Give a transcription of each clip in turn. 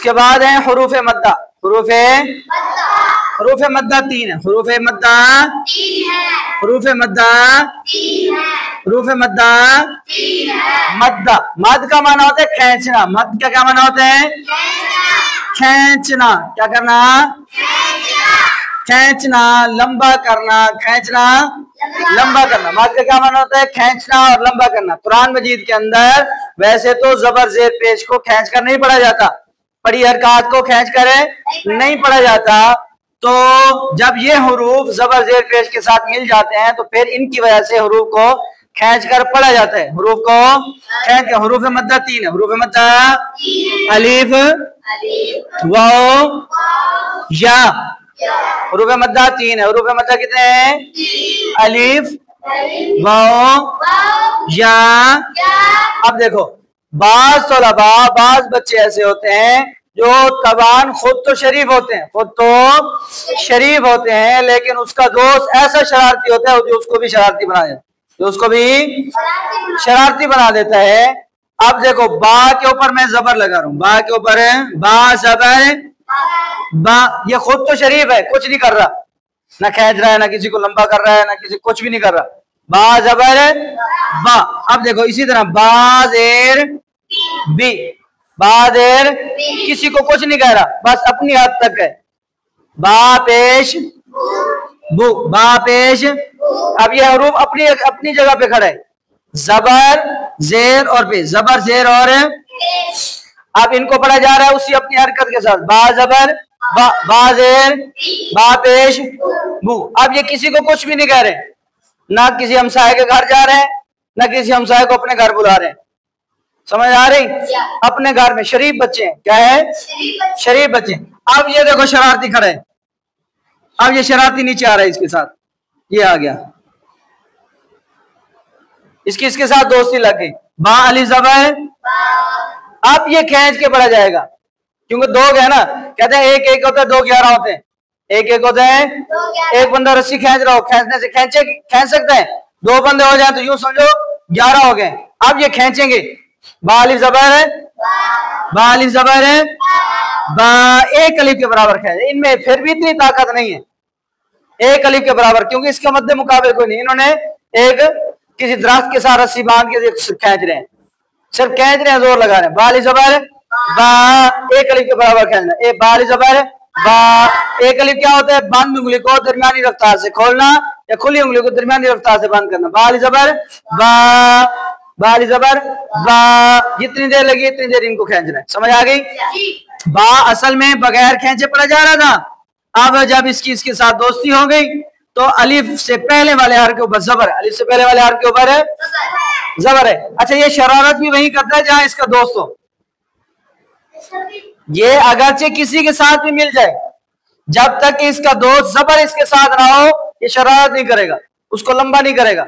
उसके बाद है हरूफ मद्दा। हरूफ मद्दा 3 है। हरूफ मद्दा मद्दा। मद का माना होता है खींचना। मद का क्या माना होता है? खींचना। क्या करना? खींचना, लंबा करना। खींचना, लंबा करना। मद का क्या माना होता है? खींचना और लंबा करना। कुरान मजीद के अंदर वैसे तो जबर जेर पेश को खींच कर नहीं पढ़ा जाता, पढ़ी हरकत को खींच कर नहीं पढ़ा जाता। तो जब ये हरूफ जबर जेर पेश के साथ मिल जाते हैं तो फिर इनकी वजह से हरूफ को खींच कर पढ़ा जाता है। हरूफ को खींच कर। हरूफ मद्दा 3 है। हरूफ मद्दा अलिफ वाओ या। हरूफ मद्दा 3 है। हरूफ मद्दा कितने हैं? अलिफ वाओ या। अब देखो, बाज तलबा, बाज बच्चे ऐसे होते हैं जो तबान खुद तो शरीफ होते हैं, लेकिन उसका दोस्त ऐसा शरारती होता है जो उसको भी शरारती बना देता है। अब देखो, बा के ऊपर मैं जबर लगा रहा हूं। बा के ऊपर है बा जबर बा। ये खुद तो शरीफ है, कुछ नहीं कर रहा, ना खींच रहा है, ना किसी को लंबा कर रहा है, ना किसी कुछ भी नहीं कर रहा। बा जबर बा। अब देखो इसी तरह बा जेर बी। बा जेर किसी को कुछ नहीं कह रहा, बस अपनी हद तक है। बा पेश बू। बा पेश। अब ये हरूफ अपनी जगह पे खड़ा है। जबर जेर और पेश, जबर जेर और। अब इनको पढ़ा जा रहा है उसी अपनी हरकत के साथ। बा जबर बा, बा जेर बा पेश बू। अब ये किसी को कुछ भी नहीं कह रहे, ना किसी हमसाये के घर जा रहे हैं, ना किसी हमसाये को अपने घर बुला रहे हैं। समझ आ रही? अपने घर में शरीफ बच्चे हैं। क्या है? शरीफ बच्चे। अब ये देखो शरारती खड़ा है। अब ये शरारती नीचे आ रहा है, इसके साथ ये आ गया, इसके साथ दोस्ती लग गई। बा अलिफ जबर। अब ये खींच के पढ़ा जाएगा, क्योंकि दो है ना, कहते हैं एक एक होता है, 2 11 होते हैं। एक एक होता है, एक बंदा रस्सी खींच रहा हो, खींचने से खींच सकता है। 2 बंदे हो जाए तो यूं समझो 11 हो गए। अब ये खींचेंगे। बा अलिफ जबर है, बा अलिफ जबर है, बा एक अलिफ के बराबर खींच। इनमें फिर भी इतनी ताकत नहीं है एक अलिफ के बराबर, क्योंकि इसके मध्य मुकाबले कोई नहीं। इन्होंने एक किसी दरख्त के साथ रस्सी बांध के खींच रहे हैं, सिर्फ खींच रहे हैं, जोर लगा रहे हैं। बा अलिफ जबर बा एक अलिफ के बराबर खींचना। एक बा अलिफ जबर बा। एक अलिफ क्या होता है? बंद उंगली को दरमियानी रफ्तार से खोलना या खुली उंगली को दरमियानी रफ्तार से बंद करना। बा अलिफ जबर बा, बा अलिफ जबर बा। जितनी देर लगी इतनी देर इनको खींचना है। समझ आ गई? बा असल में बगैर खींचे पढ़ा जा रहा था। अब जब इसके साथ दोस्ती हो गई तो अलिफ से पहले वाले हर के ऊपर जबर है। अलिफ से पहले वाले हर के ऊपर है जबर है। अच्छा, ये शरारत भी वही करता है जहां इसका दोस्त हो। ये अगरचे किसी के साथ भी मिल जाए, जब तक कि इसका दोस्त जबर इसके साथ ना हो, ये शरारत नहीं करेगा, उसको लंबा नहीं करेगा।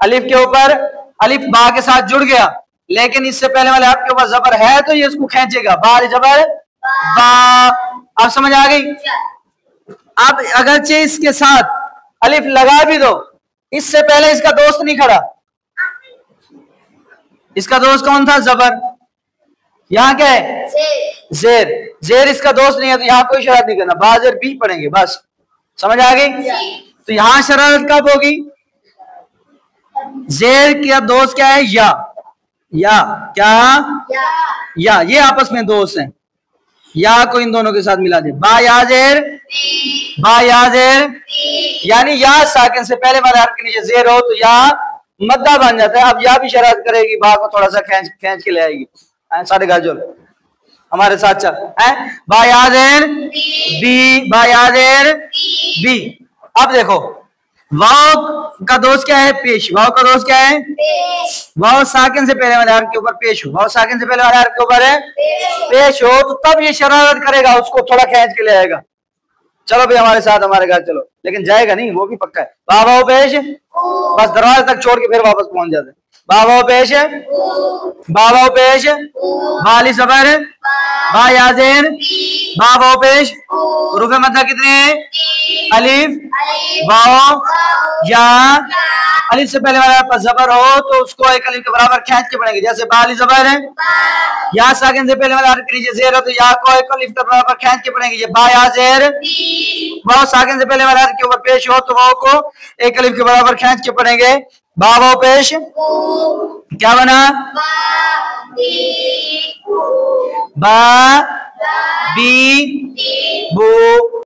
अलिफ के ऊपर अलिफ बा के साथ जुड़ गया, लेकिन इससे पहले वाले हर्फ के ऊपर जबर है तो ये इसको खींचेगा। बा जबर बा। अब समझ आ गई? अब अगरचे इसके साथ अलिफ लगा भी दो, इससे पहले इसका दोस्त नहीं खड़ा। इसका दोस्त कौन था? जबर। यहाँ क्या है? जेर। जेर इसका दोस्त नहीं है, तो यहाँ कोई शरारत नहीं करना, बाजर भी पढ़ेंगे बस। समझ आ गई? तो यहां शरारत कब होगी? जेर का दोस्त क्या है? या। क्या? या। ये आपस में दोस्त हैं, या को इन दोनों के साथ मिला दे। बा या जेर यानी या साकिन से पहले वाले हर्फ के नीचे जेर हो तो या मद्दा बन जाता है। अब या भी शरारत करेगी, बा को थोड़ा सा खींच के ले आएगी। साढ़े गाजोल हमारे साथ चल है। बा या जेर बी, बा या जेर बी। अब देखो, वाव का दोस्त क्या है? पेश। वाव का दोस्त क्या है? वाव साकिन से पहले वाले हर्फ के ऊपर पेश हो। वाव साकिन से पहले वाले हर्फ के ऊपर है पेश हो, तो तब ये शरारत करेगा, उसको थोड़ा खींच के ले आएगा। चलो भाई हमारे साथ, हमारे घर चलो, लेकिन जाएगा नहीं, वो भी पक्का है। वाव पेश, बस दरवाजे तक छोड़ के फिर वापस पहुंच जाते। वाव पेश, वाव पेश, बाली सबर, बा याजेर, वाव पेश। रूफे मद्दा कितने हैं? अलिफ वाव या अलिफ से पहले वाला हर्फ जबर हो तो उसको एक अलिफ के बराबर खींच के पढ़ेंगे। जैसे बा अलिफ जबर है, या साकिन से पहले वाला हर्फ के नीचे जेर हो तो या को एक अलिफ के बराबर खींच के पढ़ेंगे। ये बा या जेर, वाव साकिन से पहले वाला हर्फ के ऊपर पेश हो तो वाव को एक अलिफ के बराबर खींच के पढ़ेंगे। बा वाव पेश क्या बना? बा बी बू।